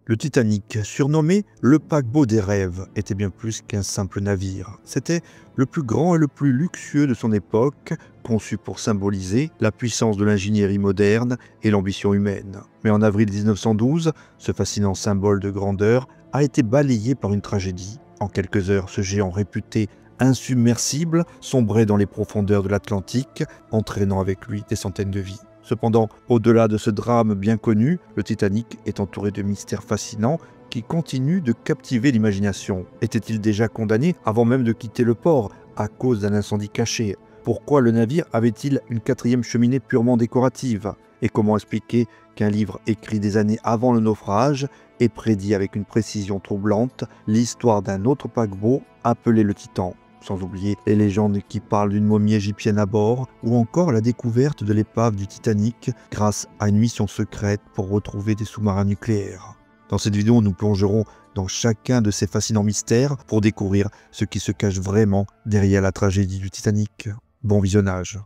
Le Titanic, surnommé le paquebot des rêves, était bien plus qu'un simple navire. C'était le plus grand et le plus luxueux de son époque, conçu pour symboliser la puissance de l'ingénierie moderne et l'ambition humaine. Mais en avril 1912, ce fascinant symbole de grandeur a été balayé par une tragédie. En quelques heures, ce géant réputé insubmersible sombrait dans les profondeurs de l'Atlantique, entraînant avec lui des centaines de vies. Cependant, au-delà de ce drame bien connu, le Titanic est entouré de mystères fascinants qui continuent de captiver l'imagination. Était-il déjà condamné avant même de quitter le port à cause d'un incendie caché? Pourquoi le navire avait-il une quatrième cheminée purement décorative? Et comment expliquer qu'un livre écrit des années avant le naufrage ait prédit avec une précision troublante l'histoire d'un autre paquebot appelé le Titan? Sans oublier les légendes qui parlent d'une momie égyptienne à bord, ou encore la découverte de l'épave du Titanic grâce à une mission secrète pour retrouver des sous-marins nucléaires. Dans cette vidéo, nous plongerons dans chacun de ces fascinants mystères pour découvrir ce qui se cache vraiment derrière la tragédie du Titanic. Bon visionnage.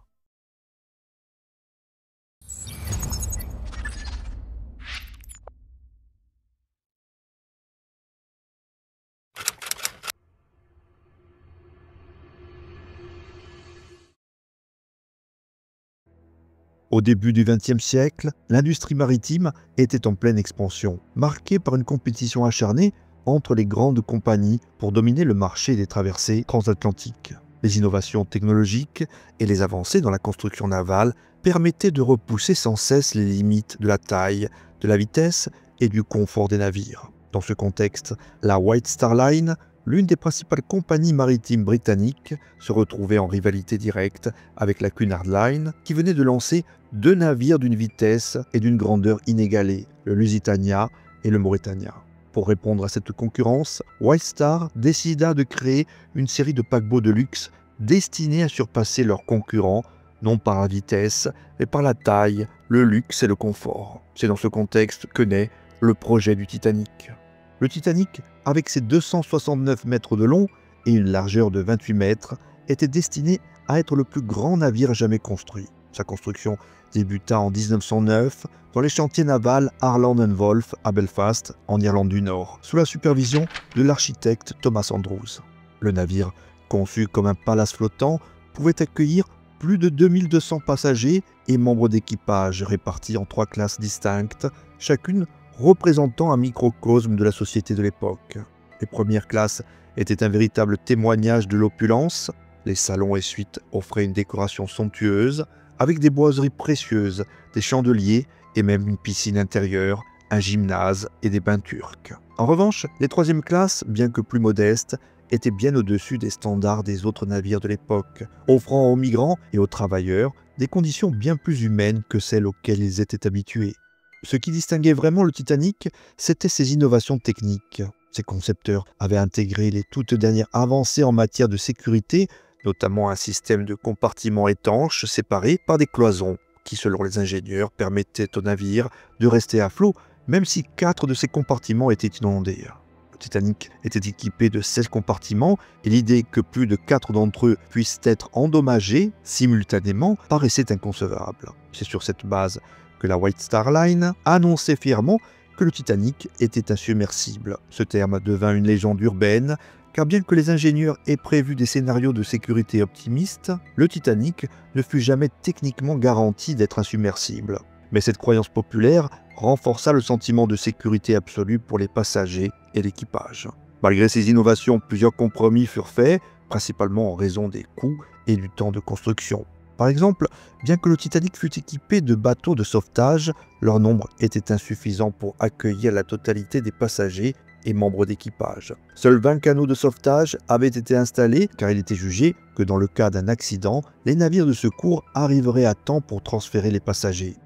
Au début du XXe siècle, l'industrie maritime était en pleine expansion, marquée par une compétition acharnée entre les grandes compagnies pour dominer le marché des traversées transatlantiques. Les innovations technologiques et les avancées dans la construction navale permettaient de repousser sans cesse les limites de la taille, de la vitesse et du confort des navires. Dans ce contexte, la White Star Line, l'une des principales compagnies maritimes britanniques, se retrouvait en rivalité directe avec la Cunard Line, qui venait de lancer deux navires d'une vitesse et d'une grandeur inégalées, le Lusitania et le Mauretania. Pour répondre à cette concurrence, White Star décida de créer une série de paquebots de luxe destinés à surpasser leurs concurrents, non par la vitesse, mais par la taille, le luxe et le confort. C'est dans ce contexte que naît le projet du Titanic. Le Titanic, avec ses 269 mètres de long et une largeur de 28 mètres, était destiné à être le plus grand navire jamais construit. Sa construction débuta en 1909 dans les chantiers navals Harland & Wolff à Belfast, en Irlande du Nord, sous la supervision de l'architecte Thomas Andrews. Le navire, conçu comme un palace flottant, pouvait accueillir plus de 2200 passagers et membres d'équipage répartis en 3 classes distinctes, chacune représentant un microcosme de la société de l'époque. Les premières classes étaient un véritable témoignage de l'opulence. Les salons et suites offraient une décoration somptueuse, avec des boiseries précieuses, des chandeliers et même une piscine intérieure, un gymnase et des bains turcs. En revanche, les troisièmes classes, bien que plus modestes, étaient bien au-dessus des standards des autres navires de l'époque, offrant aux migrants et aux travailleurs des conditions bien plus humaines que celles auxquelles ils étaient habitués. Ce qui distinguait vraiment le Titanic, c'était ses innovations techniques. Ses concepteurs avaient intégré les toutes dernières avancées en matière de sécurité, notamment un système de compartiments étanches séparés par des cloisons, qui selon les ingénieurs permettaient au navire de rester à flot, même si 4 de ces compartiments étaient inondés. Le Titanic était équipé de 16 compartiments, et l'idée que plus de 4 d'entre eux puissent être endommagés simultanément paraissait inconcevable. C'est sur cette base que la White Star Line annonçait fièrement que le Titanic était insubmersible. Ce terme devint une légende urbaine, car bien que les ingénieurs aient prévu des scénarios de sécurité optimistes, le Titanic ne fut jamais techniquement garanti d'être insubmersible. Mais cette croyance populaire renforça le sentiment de sécurité absolue pour les passagers et l'équipage. Malgré ces innovations, plusieurs compromis furent faits, principalement en raison des coûts et du temps de construction. Par exemple, bien que le Titanic fût équipé de bateaux de sauvetage, leur nombre était insuffisant pour accueillir la totalité des passagers et membres d'équipage. Seuls 20 canaux de sauvetage avaient été installés car il était jugé que dans le cas d'un accident, les navires de secours arriveraient à temps pour transférer les passagers.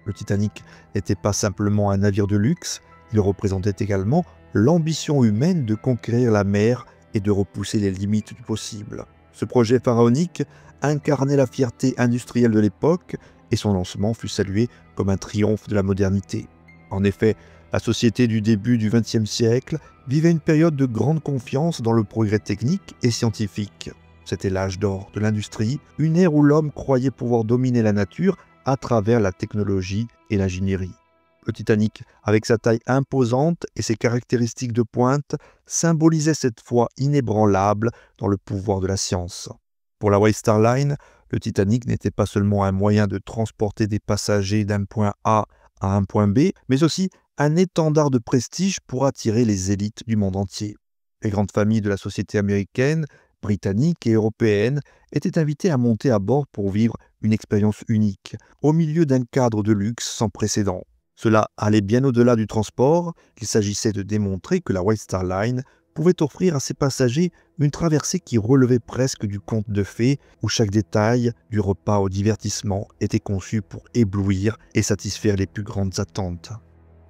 Le Titanic n'était pas simplement un navire de luxe, il représentait également l'ambition humaine de conquérir la mer et de repousser les limites du possible. Ce projet pharaonique incarnait la fierté industrielle de l'époque et son lancement fut salué comme un triomphe de la modernité. En effet, la société du début du XXe siècle vivait une période de grande confiance dans le progrès technique et scientifique. C'était l'âge d'or de l'industrie, une ère où l'homme croyait pouvoir dominer la nature à travers la technologie et l'ingénierie. Le Titanic, avec sa taille imposante et ses caractéristiques de pointe, symbolisait cette foi inébranlable dans le pouvoir de la science. Pour la White Star Line, le Titanic n'était pas seulement un moyen de transporter des passagers d'un point A à un point B, mais aussi un étendard de prestige pour attirer les élites du monde entier. Les grandes familles de la société américaine, britannique et européenne étaient invitées à monter à bord pour vivre une expérience unique, au milieu d'un cadre de luxe sans précédent. Cela allait bien au-delà du transport, il s'agissait de démontrer que la White Star Line pouvait offrir à ses passagers une traversée qui relevait presque du conte de fées, où chaque détail, du repas au divertissement, était conçu pour éblouir et satisfaire les plus grandes attentes.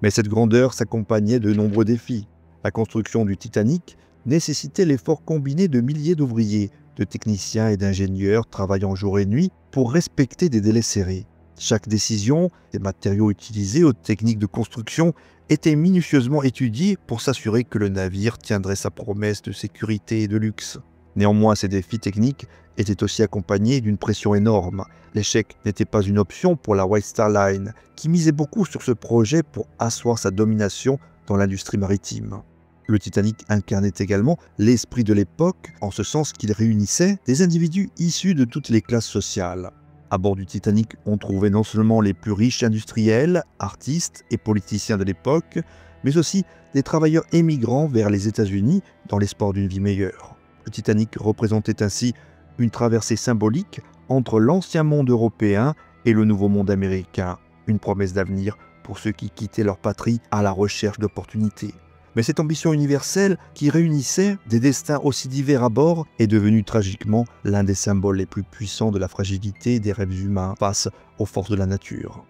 Mais cette grandeur s'accompagnait de nombreux défis. La construction du Titanic nécessitait l'effort combiné de milliers d'ouvriers, de techniciens et d'ingénieurs travaillant jour et nuit pour respecter des délais serrés. Chaque décision, des matériaux utilisés aux techniques de construction, était minutieusement étudiée pour s'assurer que le navire tiendrait sa promesse de sécurité et de luxe. Néanmoins, ces défis techniques étaient aussi accompagnés d'une pression énorme. L'échec n'était pas une option pour la White Star Line, qui misait beaucoup sur ce projet pour asseoir sa domination dans l'industrie maritime. Le Titanic incarnait également l'esprit de l'époque, en ce sens qu'il réunissait des individus issus de toutes les classes sociales. À bord du Titanic, on trouvait non seulement les plus riches industriels, artistes et politiciens de l'époque, mais aussi des travailleurs émigrants vers les États-Unis dans l'espoir d'une vie meilleure. Le Titanic représentait ainsi une traversée symbolique entre l'ancien monde européen et le nouveau monde américain, une promesse d'avenir pour ceux qui quittaient leur patrie à la recherche d'opportunités. Mais cette ambition universelle qui réunissait des destins aussi divers à bord est devenue tragiquement l'un des symboles les plus puissants de la fragilité des rêves humains face aux forces de la nature.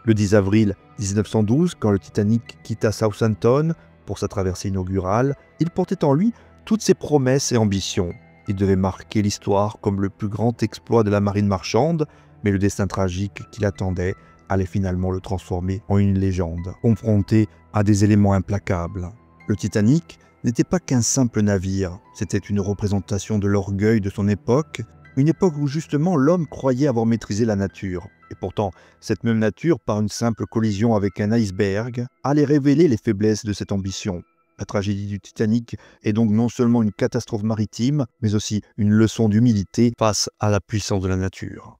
Le 10 avril 1912, quand le Titanic quitta Southampton pour sa traversée inaugurale, il portait en lui toutes ses promesses et ambitions. Il devait marquer l'histoire comme le plus grand exploit de la marine marchande, mais le destin tragique qui l'attendait allait finalement le transformer en une légende, confronté à des éléments implacables. Le Titanic n'était pas qu'un simple navire, c'était une représentation de l'orgueil de son époque, une époque où justement l'homme croyait avoir maîtrisé la nature. Et pourtant, cette même nature, par une simple collision avec un iceberg, allait révéler les faiblesses de cette ambition. La tragédie du Titanic est donc non seulement une catastrophe maritime, mais aussi une leçon d'humilité face à la puissance de la nature.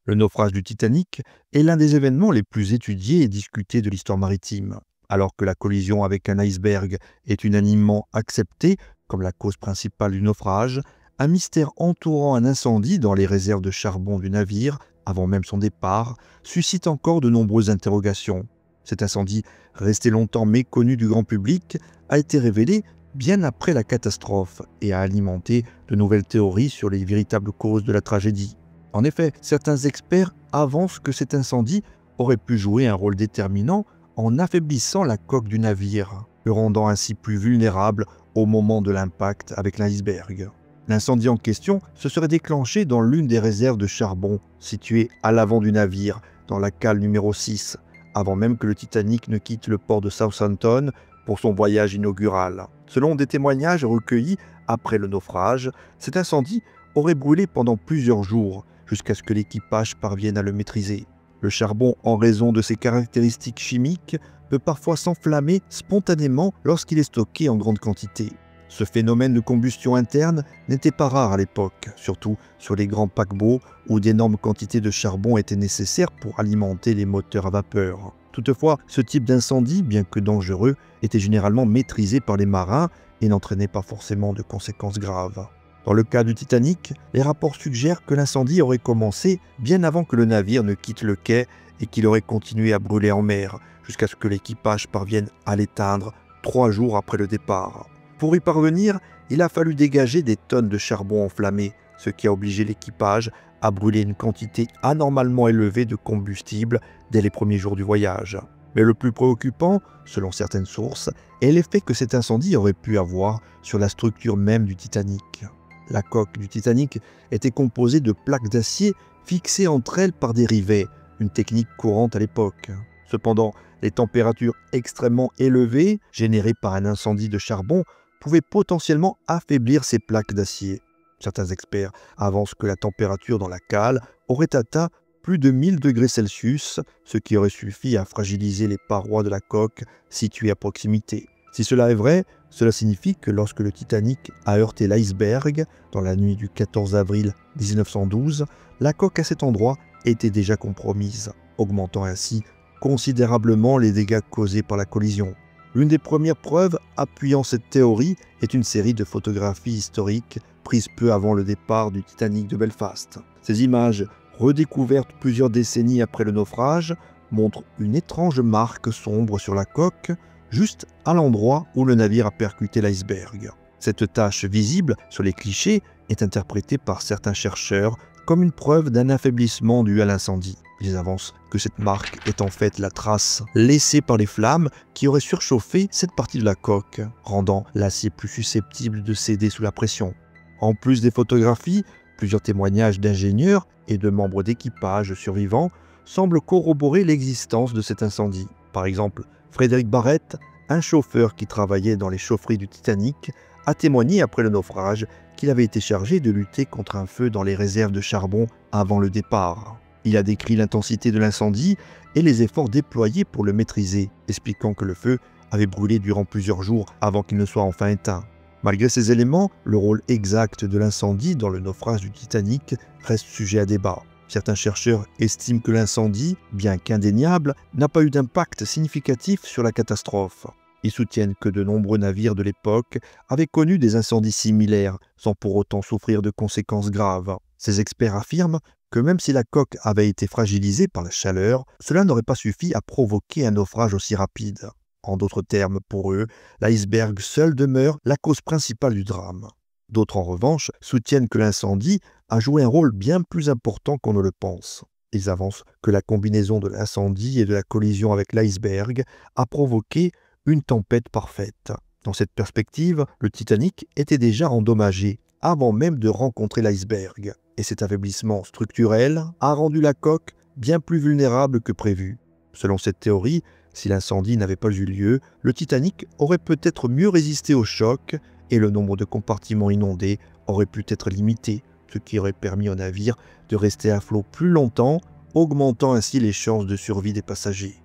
Le naufrage du Titanic est l'un des événements les plus étudiés et discutés de l'histoire maritime. Alors que la collision avec un iceberg est unanimement acceptée comme la cause principale du naufrage, un mystère entourant un incendie dans les réserves de charbon du navire, avant même son départ, suscite encore de nombreuses interrogations. Cet incendie, resté longtemps méconnu du grand public, a été révélé bien après la catastrophe et a alimenté de nouvelles théories sur les véritables causes de la tragédie. En effet, certains experts avancent que cet incendie aurait pu jouer un rôle déterminant en affaiblissant la coque du navire, le rendant ainsi plus vulnérable au moment de l'impact avec l'iceberg. L'incendie en question se serait déclenché dans l'une des réserves de charbon situées à l'avant du navire, dans la cale numéro 6, avant même que le Titanic ne quitte le port de Southampton pour son voyage inaugural. Selon des témoignages recueillis après le naufrage, cet incendie aurait brûlé pendant plusieurs jours, jusqu'à ce que l'équipage parvienne à le maîtriser. Le charbon, en raison de ses caractéristiques chimiques, peut parfois s'enflammer spontanément lorsqu'il est stocké en grande quantité. Ce phénomène de combustion interne n'était pas rare à l'époque, surtout sur les grands paquebots où d'énormes quantités de charbon étaient nécessaires pour alimenter les moteurs à vapeur. Toutefois, ce type d'incendie, bien que dangereux, était généralement maîtrisé par les marins et n'entraînait pas forcément de conséquences graves. Dans le cas du Titanic, les rapports suggèrent que l'incendie aurait commencé bien avant que le navire ne quitte le quai et qu'il aurait continué à brûler en mer, jusqu'à ce que l'équipage parvienne à l'éteindre 3 jours après le départ. Pour y parvenir, il a fallu dégager des tonnes de charbon enflammé, ce qui a obligé l'équipage à brûler une quantité anormalement élevée de combustible dès les premiers jours du voyage. Mais le plus préoccupant, selon certaines sources, est l'effet que cet incendie aurait pu avoir sur la structure même du Titanic. La coque du Titanic était composée de plaques d'acier fixées entre elles par des rivets, une technique courante à l'époque. Cependant, les températures extrêmement élevées, générées par un incendie de charbon, pouvaient potentiellement affaiblir ces plaques d'acier. Certains experts avancent que la température dans la cale aurait atteint plus de 1000 degrés Celsius, ce qui aurait suffi à fragiliser les parois de la coque située à proximité. Si cela est vrai, cela signifie que lorsque le Titanic a heurté l'iceberg dans la nuit du 14 avril 1912, la coque à cet endroit était déjà compromise, augmentant ainsi considérablement les dégâts causés par la collision. L'une des premières preuves appuyant cette théorie est une série de photographies historiques prises peu avant le départ du Titanic de Belfast. Ces images, redécouvertes plusieurs décennies après le naufrage, montrent une étrange marque sombre sur la coque, juste à l'endroit où le navire a percuté l'iceberg. Cette tache visible sur les clichés est interprétée par certains chercheurs comme une preuve d'un affaiblissement dû à l'incendie. Ils avancent que cette marque est en fait la trace laissée par les flammes qui auraient surchauffé cette partie de la coque, rendant l'acier plus susceptible de céder sous la pression. En plus des photographies, plusieurs témoignages d'ingénieurs et de membres d'équipage survivants semblent corroborer l'existence de cet incendie. Par exemple, Frédéric Barrett, un chauffeur qui travaillait dans les chaufferies du Titanic, a témoigné après le naufrage qu'il avait été chargé de lutter contre un feu dans les réserves de charbon avant le départ. Il a décrit l'intensité de l'incendie et les efforts déployés pour le maîtriser, expliquant que le feu avait brûlé durant plusieurs jours avant qu'il ne soit enfin éteint. Malgré ces éléments, le rôle exact de l'incendie dans le naufrage du Titanic reste sujet à débat. Certains chercheurs estiment que l'incendie, bien qu'indéniable, n'a pas eu d'impact significatif sur la catastrophe. Ils soutiennent que de nombreux navires de l'époque avaient connu des incendies similaires, sans pour autant souffrir de conséquences graves. Ces experts affirment que même si la coque avait été fragilisée par la chaleur, cela n'aurait pas suffi à provoquer un naufrage aussi rapide. En d'autres termes, pour eux, l'iceberg seul demeure la cause principale du drame. D'autres, en revanche, soutiennent que l'incendie a joué un rôle bien plus important qu'on ne le pense. Ils avancent que la combinaison de l'incendie et de la collision avec l'iceberg a provoqué une tempête parfaite. Dans cette perspective, le Titanic était déjà endommagé avant même de rencontrer l'iceberg. Et cet affaiblissement structurel a rendu la coque bien plus vulnérable que prévu. Selon cette théorie, si l'incendie n'avait pas eu lieu, le Titanic aurait peut-être mieux résisté au choc et le nombre de compartiments inondés aurait pu être limité, ce qui aurait permis au navire de rester à flot plus longtemps, augmentant ainsi les chances de survie des passagers.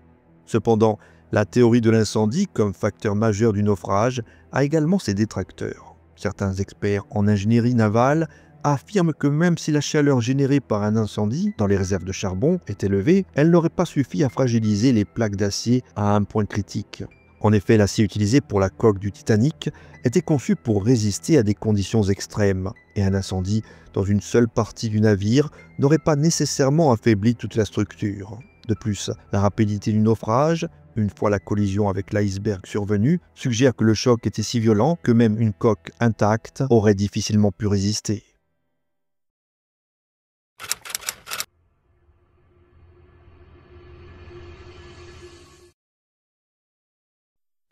Cependant, la théorie de l'incendie comme facteur majeur du naufrage a également ses détracteurs. Certains experts en ingénierie navale affirment que même si la chaleur générée par un incendie dans les réserves de charbon est élevée, elle n'aurait pas suffi à fragiliser les plaques d'acier à un point critique. En effet, l'acier utilisé pour la coque du Titanic était conçu pour résister à des conditions extrêmes, et un incendie dans une seule partie du navire n'aurait pas nécessairement affaibli toute la structure. De plus, la rapidité du naufrage, une fois la collision avec l'iceberg survenue, suggère que le choc était si violent que même une coque intacte aurait difficilement pu résister.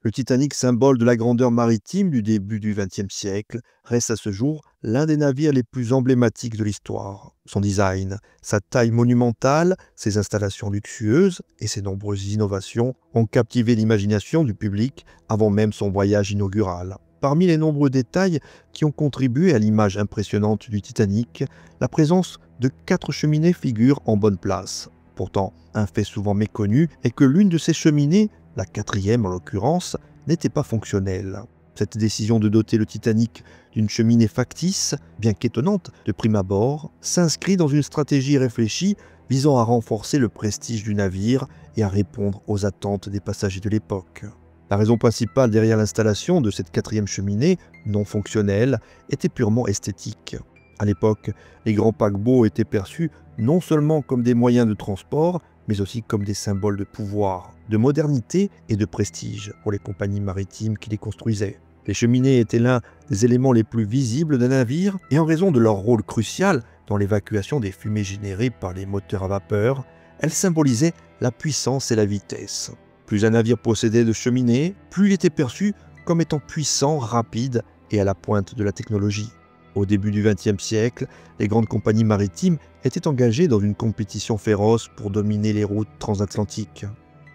Le Titanic, symbole de la grandeur maritime du début du XXe siècle, reste à ce jour l'un des navires les plus emblématiques de l'histoire. Son design, sa taille monumentale, ses installations luxueuses et ses nombreuses innovations ont captivé l'imagination du public avant même son voyage inaugural. Parmi les nombreux détails qui ont contribué à l'image impressionnante du Titanic, la présence de 4 cheminées figure en bonne place. Pourtant, un fait souvent méconnu est que l'une de ces cheminées, la 4e en l'occurrence, n'était pas fonctionnelle. Cette décision de doter le Titanic d'une cheminée factice, bien qu'étonnante de prime abord, s'inscrit dans une stratégie réfléchie visant à renforcer le prestige du navire et à répondre aux attentes des passagers de l'époque. La raison principale derrière l'installation de cette 4e cheminée, non fonctionnelle, était purement esthétique. À l'époque, les grands paquebots étaient perçus non seulement comme des moyens de transport, mais aussi comme des symboles de pouvoir, de modernité et de prestige pour les compagnies maritimes qui les construisaient. Les cheminées étaient l'un des éléments les plus visibles d'un navire et en raison de leur rôle crucial dans l'évacuation des fumées générées par les moteurs à vapeur, elles symbolisaient la puissance et la vitesse. Plus un navire possédait de cheminées, plus il était perçu comme étant puissant, rapide et à la pointe de la technologie. Au début du XXe siècle, les grandes compagnies maritimes étaient engagées dans une compétition féroce pour dominer les routes transatlantiques.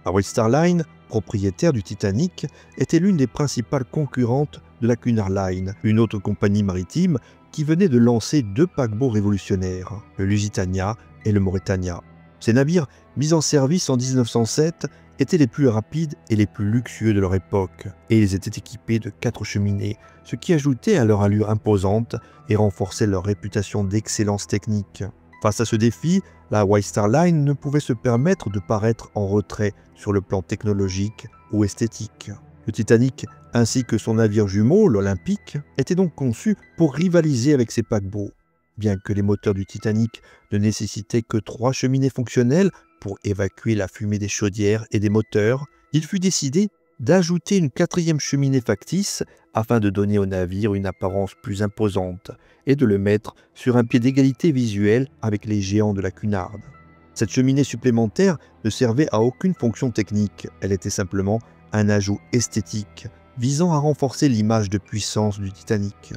La White Star Line, propriétaire du Titanic, était l'une des principales concurrentes de la Cunard Line, une autre compagnie maritime qui venait de lancer 2 paquebots révolutionnaires, le Lusitania et le Mauretania. Ces navires, mis en service en 1907, étaient les plus rapides et les plus luxueux de leur époque, et ils étaient équipés de 4 cheminées, ce qui ajoutait à leur allure imposante et renforçait leur réputation d'excellence technique. Face à ce défi, la White Star Line ne pouvait se permettre de paraître en retrait sur le plan technologique ou esthétique. Le Titanic, ainsi que son navire jumeau, l'Olympique, étaient donc conçus pour rivaliser avec ces paquebots. Bien que les moteurs du Titanic ne nécessitaient que 3 cheminées fonctionnelles pour évacuer la fumée des chaudières et des moteurs, il fut décidé d'ajouter une 4e cheminée factice afin de donner au navire une apparence plus imposante et de le mettre sur un pied d'égalité visuelle avec les géants de la Cunard. Cette cheminée supplémentaire ne servait à aucune fonction technique, elle était simplement un ajout esthétique visant à renforcer l'image de puissance du Titanic.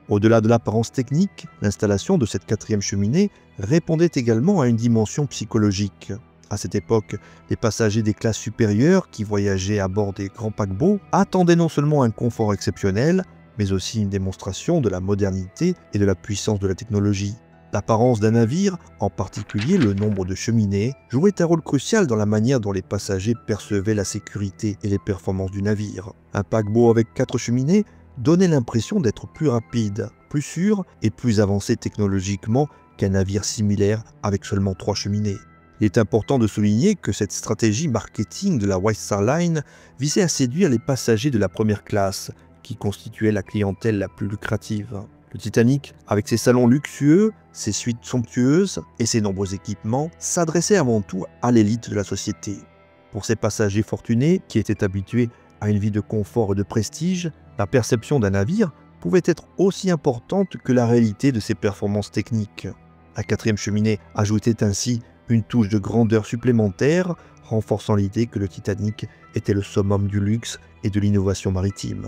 Au-delà de l'apparence technique, l'installation de cette 4e cheminée répondait également à une dimension psychologique. À cette époque, les passagers des classes supérieures qui voyageaient à bord des grands paquebots attendaient non seulement un confort exceptionnel, mais aussi une démonstration de la modernité et de la puissance de la technologie. L'apparence d'un navire, en particulier le nombre de cheminées, jouait un rôle crucial dans la manière dont les passagers percevaient la sécurité et les performances du navire. Un paquebot avec 4 cheminées donnait l'impression d'être plus rapide, plus sûr et plus avancé technologiquement qu'un navire similaire avec seulement 3 cheminées. Il est important de souligner que cette stratégie marketing de la White Star Line visait à séduire les passagers de la première classe, qui constituaient la clientèle la plus lucrative. Le Titanic, avec ses salons luxueux, ses suites somptueuses et ses nombreux équipements, s'adressait avant tout à l'élite de la société. Pour ces passagers fortunés, qui étaient habitués à une vie de confort et de prestige, la perception d'un navire pouvait être aussi importante que la réalité de ses performances techniques. La 4e cheminée ajoutait ainsi une touche de grandeur supplémentaire, renforçant l'idée que le Titanic était le summum du luxe et de l'innovation maritime.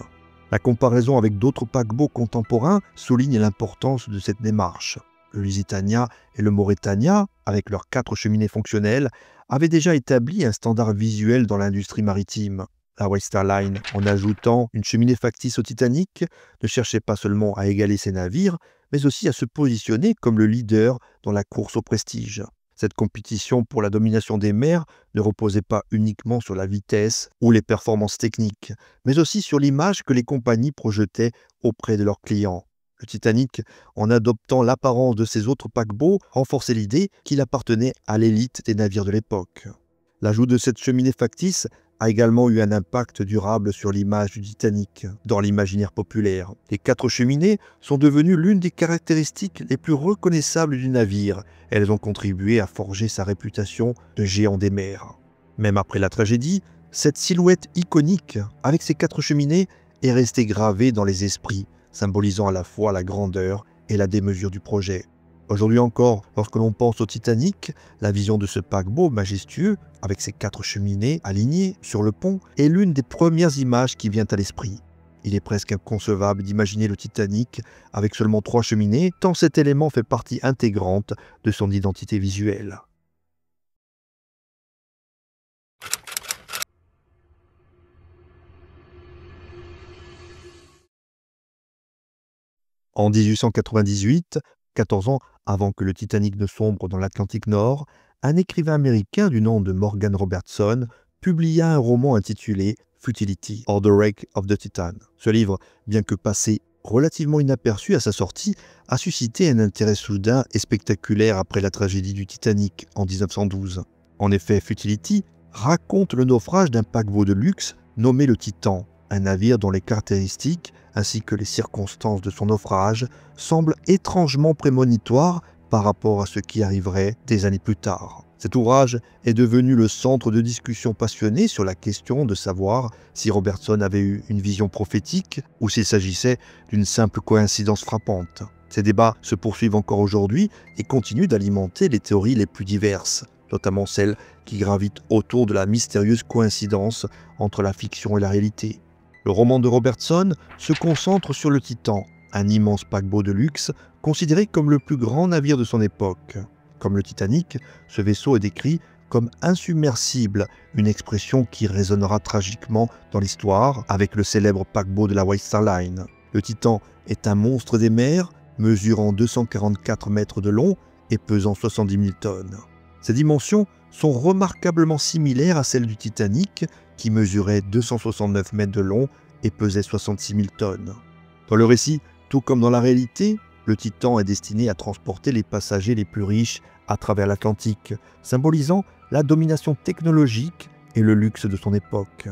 La comparaison avec d'autres paquebots contemporains souligne l'importance de cette démarche. Le Lusitania et le Mauretania, avec leurs 4 cheminées fonctionnelles, avaient déjà établi un standard visuel dans l'industrie maritime. La White Star Line, en ajoutant une cheminée factice au Titanic, ne cherchait pas seulement à égaler ses navires, mais aussi à se positionner comme le leader dans la course au prestige. Cette compétition pour la domination des mers ne reposait pas uniquement sur la vitesse ou les performances techniques, mais aussi sur l'image que les compagnies projetaient auprès de leurs clients. Le Titanic, en adoptant l'apparence de ses autres paquebots, renforçait l'idée qu'il appartenait à l'élite des navires de l'époque. L'ajout de cette cheminée factice a également eu un impact durable sur l'image du Titanic dans l'imaginaire populaire. Les 4 cheminées sont devenues l'une des caractéristiques les plus reconnaissables du navire. Elles ont contribué à forger sa réputation de géant des mers. Même après la tragédie, cette silhouette iconique, avec ses 4 cheminées, est restée gravée dans les esprits, symbolisant à la fois la grandeur et la démesure du projet. Aujourd'hui encore, lorsque l'on pense au Titanic, la vision de ce paquebot majestueux, avec ses 4 cheminées alignées sur le pont, est l'une des premières images qui vient à l'esprit. Il est presque inconcevable d'imaginer le Titanic avec seulement 3 cheminées, tant cet élément fait partie intégrante de son identité visuelle. En 1898, 14 ans avant que le Titanic ne sombre dans l'Atlantique Nord, un écrivain américain du nom de Morgan Robertson publia un roman intitulé Futility, or the Wreck of the Titan. Ce livre, bien que passé relativement inaperçu à sa sortie, a suscité un intérêt soudain et spectaculaire après la tragédie du Titanic en 1912. En effet, Futility raconte le naufrage d'un paquebot de luxe nommé le Titan, un navire dont les caractéristiques ainsi que les circonstances de son naufrage semblent étrangement prémonitoires par rapport à ce qui arriverait des années plus tard. Cet ouvrage est devenu le centre de discussions passionnées sur la question de savoir si Robertson avait eu une vision prophétique ou s'il s'agissait d'une simple coïncidence frappante. Ces débats se poursuivent encore aujourd'hui et continuent d'alimenter les théories les plus diverses, notamment celles qui gravitent autour de la mystérieuse coïncidence entre la fiction et la réalité. Le roman de Robertson se concentre sur le Titan, un immense paquebot de luxe considéré comme le plus grand navire de son époque. Comme le Titanic, ce vaisseau est décrit comme insubmersible, une expression qui résonnera tragiquement dans l'histoire avec le célèbre paquebot de la White Star Line. Le Titan est un monstre des mers, mesurant 244 mètres de long et pesant 70 000 tonnes. Ces dimensions sont remarquablement similaires à celles du Titanic, qui mesurait 269 mètres de long et pesait 66 000 tonnes. Dans le récit, tout comme dans la réalité, le Titan est destiné à transporter les passagers les plus riches à travers l'Atlantique, symbolisant la domination technologique et le luxe de son époque.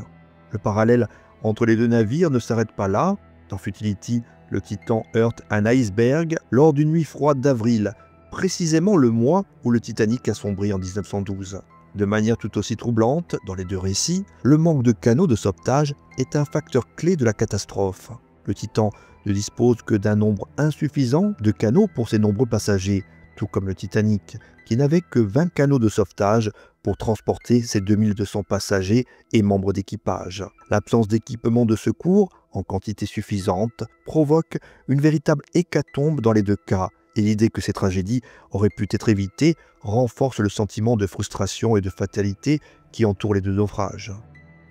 Le parallèle entre les deux navires ne s'arrête pas là. Dans Futility, le Titan heurte un iceberg lors d'une nuit froide d'avril, précisément le mois où le Titanic a sombré en 1912. De manière tout aussi troublante, dans les deux récits, le manque de canaux de sauvetage est un facteur clé de la catastrophe. Le Titan ne dispose que d'un nombre insuffisant de canaux pour ses nombreux passagers, tout comme le Titanic, qui n'avait que 20 canaux de sauvetage pour transporter ses 2200 passagers et membres d'équipage. L'absence d'équipement de secours, en quantité suffisante, provoque une véritable hécatombe dans les deux cas, et l'idée que ces tragédies auraient pu être évitées renforce le sentiment de frustration et de fatalité qui entoure les deux naufrages.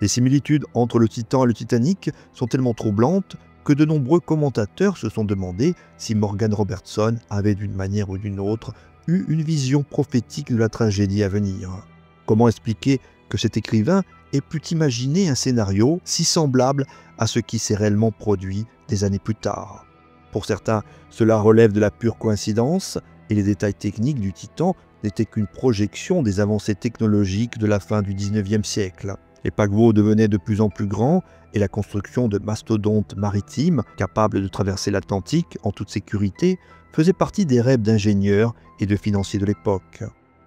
Les similitudes entre le Titan et le Titanic sont tellement troublantes que de nombreux commentateurs se sont demandé si Morgan Robertson avait d'une manière ou d'une autre eu une vision prophétique de la tragédie à venir. Comment expliquer que cet écrivain ait pu imaginer un scénario si semblable à ce qui s'est réellement produit des années plus tard? Pour certains, cela relève de la pure coïncidence et les détails techniques du Titan n'étaient qu'une projection des avancées technologiques de la fin du XIXe siècle. Les paquebots devenaient de plus en plus grands et la construction de mastodontes maritimes capables de traverser l'Atlantique en toute sécurité faisait partie des rêves d'ingénieurs et de financiers de l'époque.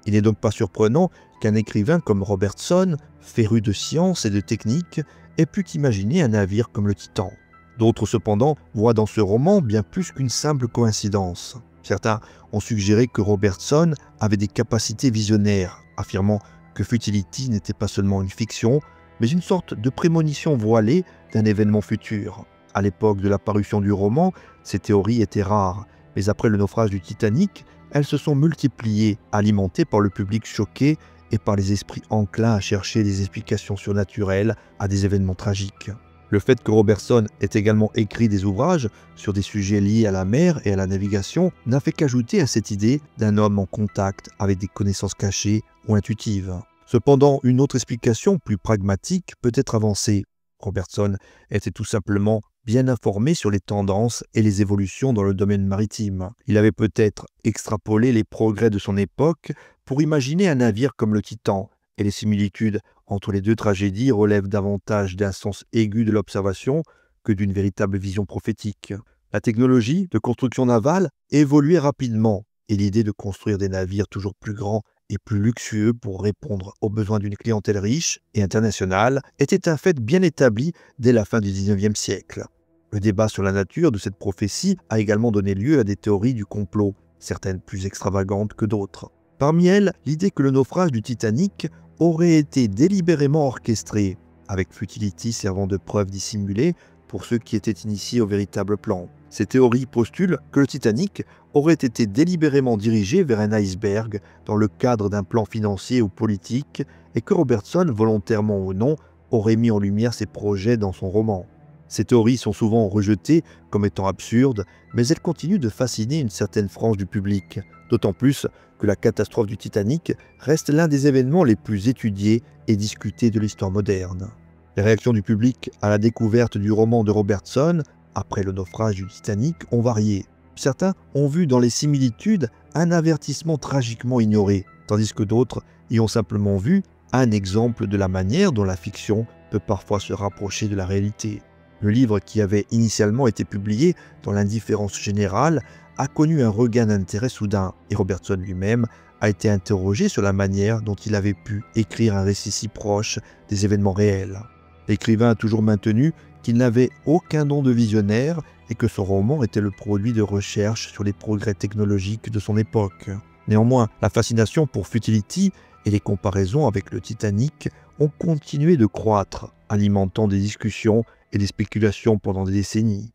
Il n'est donc pas surprenant qu'un écrivain comme Robertson, féru de science et de technique, ait pu imaginer un navire comme le Titan. D'autres cependant voient dans ce roman bien plus qu'une simple coïncidence. Certains ont suggéré que Robertson avait des capacités visionnaires, affirmant que Futility n'était pas seulement une fiction, mais une sorte de prémonition voilée d'un événement futur. À l'époque de la parution du roman, ces théories étaient rares, mais après le naufrage du Titanic, elles se sont multipliées, alimentées par le public choqué et par les esprits enclins à chercher des explications surnaturelles à des événements tragiques. Le fait que Robertson ait également écrit des ouvrages sur des sujets liés à la mer et à la navigation n'a fait qu'ajouter à cette idée d'un homme en contact avec des connaissances cachées ou intuitives. Cependant, une autre explication plus pragmatique peut être avancée. Robertson était tout simplement bien informé sur les tendances et les évolutions dans le domaine maritime. Il avait peut-être extrapolé les progrès de son époque pour imaginer un navire comme le Titan, et les similitudes entre les deux tragédies relèvent davantage d'un sens aigu de l'observation que d'une véritable vision prophétique. La technologie de construction navale évoluait rapidement, et l'idée de construire des navires toujours plus grands et plus luxueux pour répondre aux besoins d'une clientèle riche et internationale était un fait bien établi dès la fin du XIXe siècle. Le débat sur la nature de cette prophétie a également donné lieu à des théories du complot, certaines plus extravagantes que d'autres. Parmi elles, l'idée que le naufrage du Titanic aurait été délibérément orchestré, avec Futility servant de preuve dissimulée pour ceux qui étaient initiés au véritable plan. Ces théories postulent que le Titanic aurait été délibérément dirigé vers un iceberg dans le cadre d'un plan financier ou politique et que Robertson, volontairement ou non, aurait mis en lumière ses projets dans son roman. Ces théories sont souvent rejetées comme étant absurdes, mais elles continuent de fasciner une certaine frange du public, d'autant plus que la catastrophe du Titanic reste l'un des événements les plus étudiés et discutés de l'histoire moderne. Les réactions du public à la découverte du roman de Robertson, après le naufrage du Titanic, ont varié. Certains ont vu dans les similitudes un avertissement tragiquement ignoré, tandis que d'autres y ont simplement vu un exemple de la manière dont la fiction peut parfois se rapprocher de la réalité. Le livre, qui avait initialement été publié dans l'indifférence générale, a connu un regain d'intérêt soudain, et Robertson lui-même a été interrogé sur la manière dont il avait pu écrire un récit si proche des événements réels. L'écrivain a toujours maintenu qu'il n'avait aucun don de visionnaire et que son roman était le produit de recherches sur les progrès technologiques de son époque. Néanmoins, la fascination pour Futility et les comparaisons avec le Titanic ont continué de croître, alimentant des discussions et des spéculations pendant des décennies.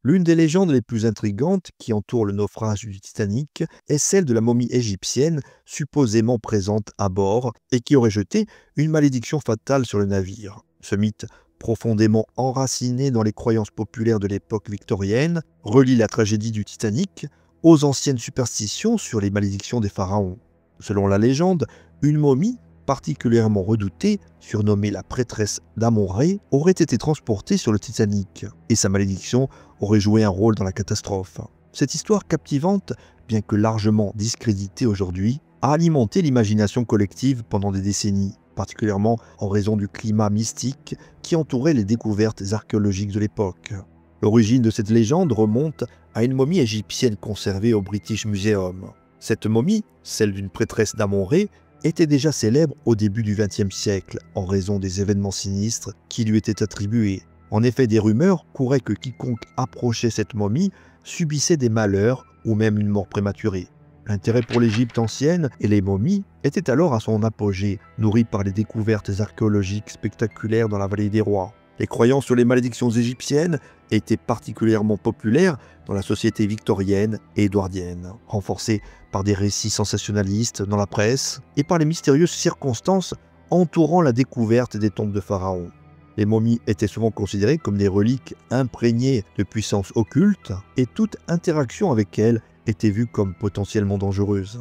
L'une des légendes les plus intrigantes qui entourent le naufrage du Titanic est celle de la momie égyptienne supposément présente à bord et qui aurait jeté une malédiction fatale sur le navire. Ce mythe, profondément enraciné dans les croyances populaires de l'époque victorienne, relie la tragédie du Titanic aux anciennes superstitions sur les malédictions des pharaons. Selon la légende, une momie particulièrement redoutée, surnommée la prêtresse d'Amon-Ré, aurait été transportée sur le Titanic, et sa malédiction aurait joué un rôle dans la catastrophe. Cette histoire captivante, bien que largement discréditée aujourd'hui, a alimenté l'imagination collective pendant des décennies, particulièrement en raison du climat mystique qui entourait les découvertes archéologiques de l'époque. L'origine de cette légende remonte à une momie égyptienne conservée au British Museum. Cette momie, celle d'une prêtresse d'Amon-Ré, était déjà célèbre au début du XXe siècle en raison des événements sinistres qui lui étaient attribués. En effet, des rumeurs couraient que quiconque approchait cette momie subissait des malheurs ou même une mort prématurée. L'intérêt pour l'Égypte ancienne et les momies était alors à son apogée, nourri par les découvertes archéologiques spectaculaires dans la vallée des rois. Les croyances sur les malédictions égyptiennes étaient particulièrement populaires dans la société victorienne et édouardienne, renforcées par des récits sensationnalistes dans la presse et par les mystérieuses circonstances entourant la découverte des tombes de pharaons. Les momies étaient souvent considérées comme des reliques imprégnées de puissances occultes et toute interaction avec elles était vue comme potentiellement dangereuse.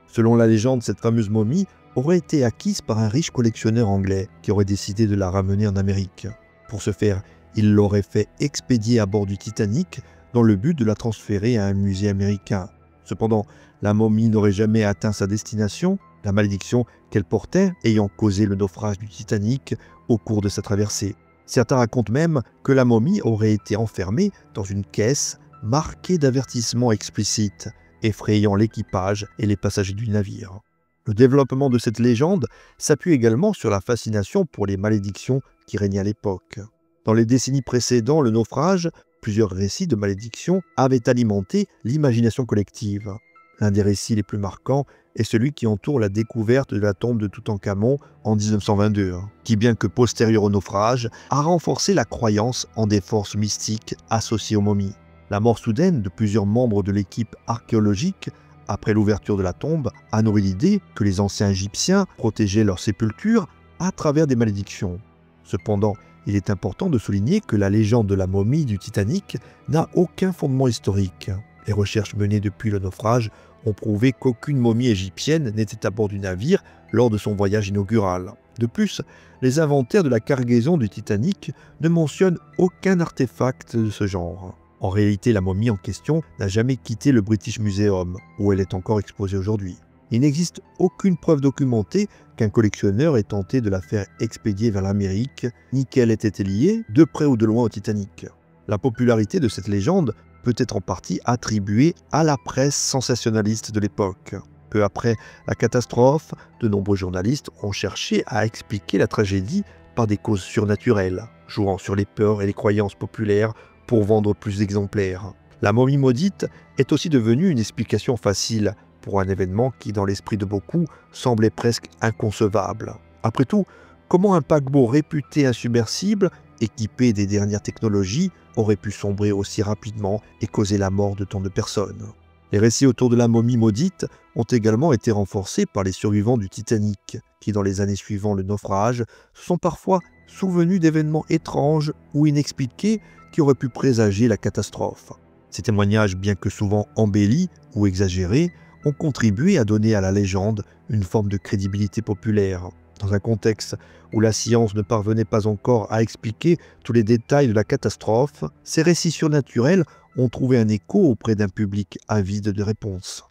Selon la légende, cette fameuse momie aurait été acquise par un riche collectionneur anglais qui aurait décidé de la ramener en Amérique. Pour ce faire, il l'aurait fait expédier à bord du Titanic dans le but de la transférer à un musée américain. Cependant, la momie n'aurait jamais atteint sa destination, la malédiction qu'elle portait ayant causé le naufrage du Titanic au cours de sa traversée. Certains racontent même que la momie aurait été enfermée dans une caisse marquée d'avertissements explicites, effrayant l'équipage et les passagers du navire. Le développement de cette légende s'appuie également sur la fascination pour les malédictions qui régnaient à l'époque. Dans les décennies précédant le naufrage, plusieurs récits de malédictions avaient alimenté l'imagination collective. L'un des récits les plus marquants est celui qui entoure la découverte de la tombe de Toutankhamon en 1922, qui, bien que postérieur au naufrage, a renforcé la croyance en des forces mystiques associées aux momies. La mort soudaine de plusieurs membres de l'équipe archéologique après l'ouverture de la tombe a nourri l'idée que les anciens Égyptiens protégeaient leurs sépultures à travers des malédictions. Cependant, il est important de souligner que la légende de la momie du Titanic n'a aucun fondement historique. Les recherches menées depuis le naufrage ont prouvé qu'aucune momie égyptienne n'était à bord du navire lors de son voyage inaugural. De plus, les inventaires de la cargaison du Titanic ne mentionnent aucun artefact de ce genre. En réalité, la momie en question n'a jamais quitté le British Museum, où elle est encore exposée aujourd'hui. Il n'existe aucune preuve documentée qu'un collectionneur ait tenté de la faire expédier vers l'Amérique, ni qu'elle ait été liée, de près ou de loin, au Titanic. La popularité de cette légende peut être en partie attribuée à la presse sensationnaliste de l'époque. Peu après la catastrophe, de nombreux journalistes ont cherché à expliquer la tragédie par des causes surnaturelles, jouant sur les peurs et les croyances populaires pour vendre plus d'exemplaires. La momie maudite est aussi devenue une explication facile pour un événement qui, dans l'esprit de beaucoup, semblait presque inconcevable. Après tout, comment un paquebot réputé insubmersible, équipé des dernières technologies, aurait pu sombrer aussi rapidement et causer la mort de tant de personnes? Les récits autour de la momie maudite ont également été renforcés par les survivants du Titanic, qui, dans les années suivant le naufrage, se sont parfois souvenus d'événements étranges ou inexpliqués qui auraient pu présager la catastrophe. Ces témoignages, bien que souvent embellis ou exagérés, ont contribué à donner à la légende une forme de crédibilité populaire. Dans un contexte où la science ne parvenait pas encore à expliquer tous les détails de la catastrophe, ces récits surnaturels ont trouvé un écho auprès d'un public avide de réponses.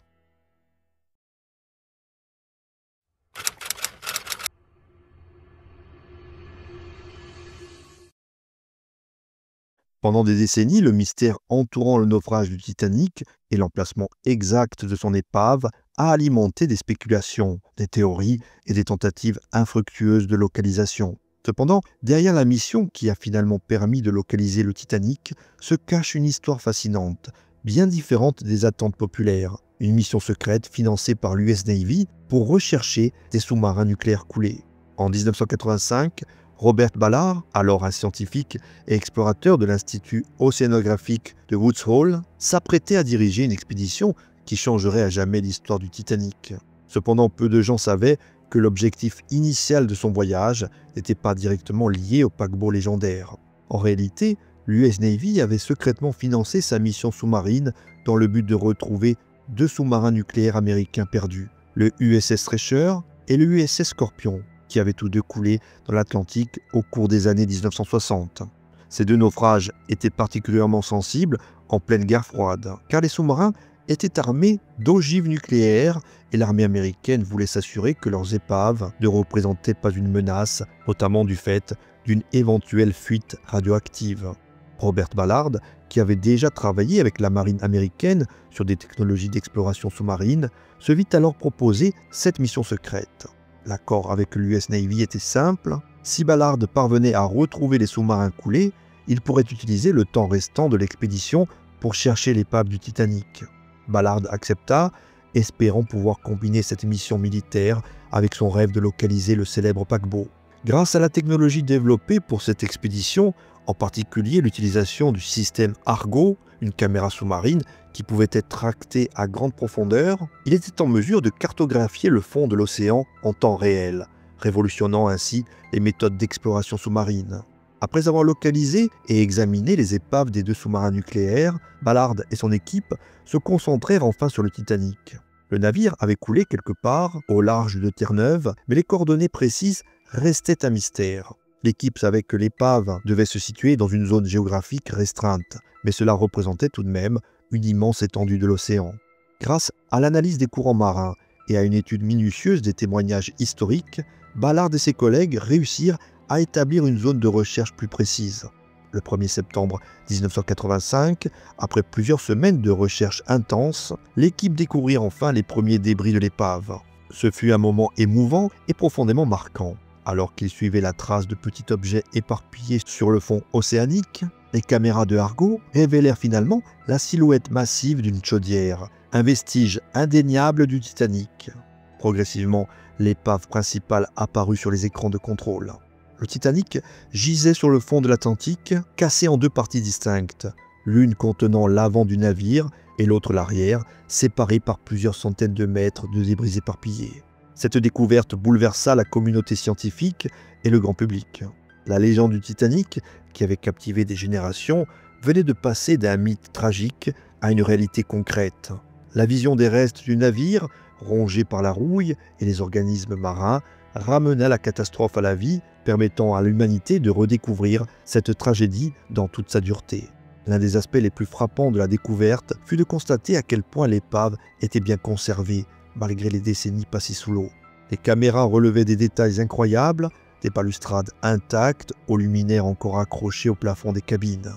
Pendant des décennies, le mystère entourant le naufrage du Titanic et l'emplacement exact de son épave a alimenté des spéculations, des théories et des tentatives infructueuses de localisation. Cependant, derrière la mission qui a finalement permis de localiser le Titanic, se cache une histoire fascinante, bien différente des attentes populaires. Une mission secrète financée par l'US Navy pour rechercher des sous-marins nucléaires coulés. En 1985, Robert Ballard, alors un scientifique et explorateur de l'Institut océanographique de Woods Hole, s'apprêtait à diriger une expédition qui changerait à jamais l'histoire du Titanic. Cependant, peu de gens savaient que l'objectif initial de son voyage n'était pas directement lié au paquebot légendaire. En réalité, l'US Navy avait secrètement financé sa mission sous-marine dans le but de retrouver 2 sous-marins nucléaires américains perdus, le USS Thresher et le USS Scorpion, qui avaient tous deux coulé dans l'Atlantique au cours des années 1960. Ces 2 naufrages étaient particulièrement sensibles en pleine guerre froide, car les sous-marins étaient armés d'ogives nucléaires et l'armée américaine voulait s'assurer que leurs épaves ne représentaient pas une menace, notamment du fait d'une éventuelle fuite radioactive. Robert Ballard, qui avait déjà travaillé avec la marine américaine sur des technologies d'exploration sous-marine, se vit alors proposer cette mission secrète. L'accord avec l'US Navy était simple. Si Ballard parvenait à retrouver les sous-marins coulés, il pourrait utiliser le temps restant de l'expédition pour chercher l'épave du Titanic. Ballard accepta, espérant pouvoir combiner cette mission militaire avec son rêve de localiser le célèbre paquebot. Grâce à la technologie développée pour cette expédition, en particulier l'utilisation du système Argo, une caméra sous-marine qui pouvait être tractée à grande profondeur, il était en mesure de cartographier le fond de l'océan en temps réel, révolutionnant ainsi les méthodes d'exploration sous-marine. Après avoir localisé et examiné les épaves des 2 sous-marins nucléaires, Ballard et son équipe se concentrèrent enfin sur le Titanic. Le navire avait coulé quelque part au large de Terre-Neuve, mais les coordonnées précises restaient un mystère. L'équipe savait que l'épave devait se situer dans une zone géographique restreinte, mais cela représentait tout de même une immense étendue de l'océan. Grâce à l'analyse des courants marins et à une étude minutieuse des témoignages historiques, Ballard et ses collègues réussirent à établir une zone de recherche plus précise. Le 1er septembre 1985, après plusieurs semaines de recherche intense, l'équipe découvrit enfin les premiers débris de l'épave. Ce fut un moment émouvant et profondément marquant. Alors qu'ils suivaient la trace de petits objets éparpillés sur le fond océanique, les caméras de Argo révélèrent finalement la silhouette massive d'une chaudière, un vestige indéniable du Titanic. Progressivement, l'épave principale apparut sur les écrans de contrôle. Le Titanic gisait sur le fond de l'Atlantique, cassé en 2 parties distinctes, l'une contenant l'avant du navire et l'autre l'arrière, séparées par plusieurs centaines de mètres de débris éparpillés. Cette découverte bouleversa la communauté scientifique et le grand public. La légende du Titanic, qui avait captivé des générations, venait de passer d'un mythe tragique à une réalité concrète. La vision des restes du navire, rongé par la rouille et les organismes marins, ramena la catastrophe à la vie, permettant à l'humanité de redécouvrir cette tragédie dans toute sa dureté. L'un des aspects les plus frappants de la découverte fut de constater à quel point l'épave était bien conservée, malgré les décennies passées sous l'eau. Les caméras relevaient des détails incroyables, des balustrades intactes aux luminaires encore accrochés au plafond des cabines.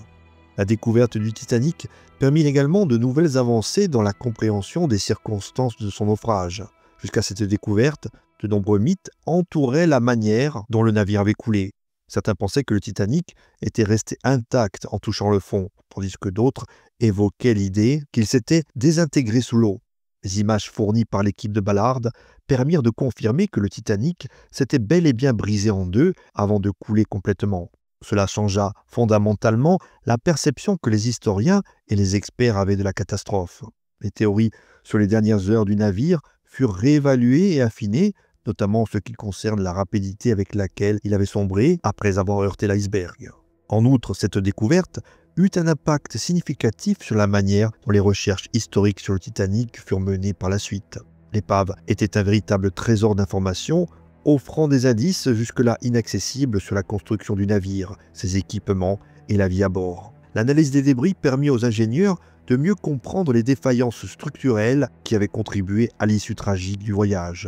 La découverte du Titanic permit également de nouvelles avancées dans la compréhension des circonstances de son naufrage. Jusqu'à cette découverte, de nombreux mythes entouraient la manière dont le navire avait coulé. Certains pensaient que le Titanic était resté intact en touchant le fond, tandis que d'autres évoquaient l'idée qu'il s'était désintégré sous l'eau. Les images fournies par l'équipe de Ballard permirent de confirmer que le Titanic s'était bel et bien brisé en 2 avant de couler complètement. Cela changea fondamentalement la perception que les historiens et les experts avaient de la catastrophe. Les théories sur les dernières heures du navire furent réévaluées et affinées, notamment en ce qui concerne la rapidité avec laquelle il avait sombré après avoir heurté l'iceberg. En outre, cette découverte eut un impact significatif sur la manière dont les recherches historiques sur le Titanic furent menées par la suite. L'épave était un véritable trésor d'informations, offrant des indices jusque-là inaccessibles sur la construction du navire, ses équipements et la vie à bord. L'analyse des débris permit aux ingénieurs de mieux comprendre les défaillances structurelles qui avaient contribué à l'issue tragique du voyage.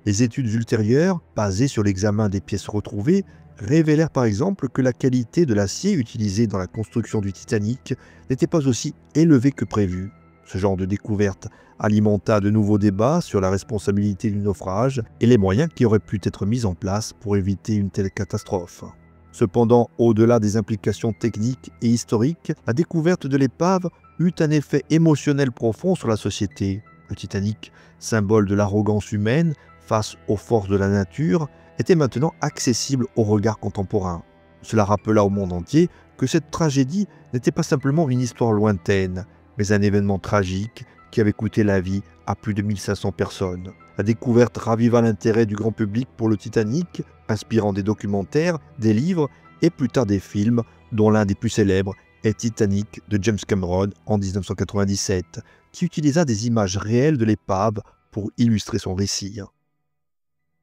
Les études ultérieures, basées sur l'examen des pièces retrouvées, révélèrent par exemple que la qualité de l'acier utilisé dans la construction du Titanic n'était pas aussi élevée que prévu. Ce genre de découverte alimenta de nouveaux débats sur la responsabilité du naufrage et les moyens qui auraient pu être mis en place pour éviter une telle catastrophe. Cependant, au-delà des implications techniques et historiques, la découverte de l'épave eut un effet émotionnel profond sur la société. Le Titanic, symbole de l'arrogance humaine face aux forces de la nature, était maintenant accessible au regard contemporain. Cela rappela au monde entier que cette tragédie n'était pas simplement une histoire lointaine, mais un événement tragique qui avait coûté la vie à plus de 1500 personnes. La découverte raviva l'intérêt du grand public pour le Titanic, inspirant des documentaires, des livres et plus tard des films, dont l'un des plus célèbres est Titanic de James Cameron en 1997, qui utilisa des images réelles de l'épave pour illustrer son récit.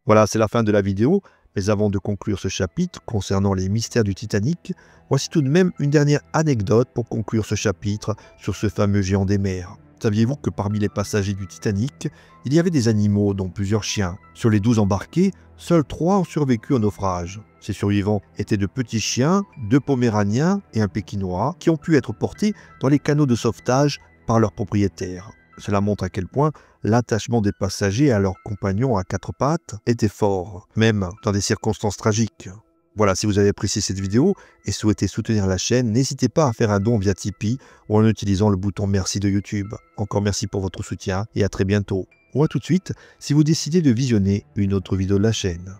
Voilà, c'est la fin de la vidéo, mais avant de conclure ce chapitre concernant les mystères du Titanic, voici tout de même une dernière anecdote pour conclure ce chapitre sur ce fameux géant des mers. Saviez-vous que parmi les passagers du Titanic, il y avait des animaux, dont plusieurs chiens? Sur les 12 embarqués, seuls 3 ont survécu au naufrage. Ces survivants étaient de petits chiens, 2 poméraniens et un pékinois, qui ont pu être portés dans les canots de sauvetage par leurs propriétaires. Cela montre à quel point l'attachement des passagers à leurs compagnons à 4 pattes était fort, même dans des circonstances tragiques. Voilà, si vous avez apprécié cette vidéo et souhaitez soutenir la chaîne, n'hésitez pas à faire un don via Tipeee ou en utilisant le bouton merci de YouTube. Encore merci pour votre soutien et à très bientôt. Ou à tout de suite si vous décidez de visionner une autre vidéo de la chaîne.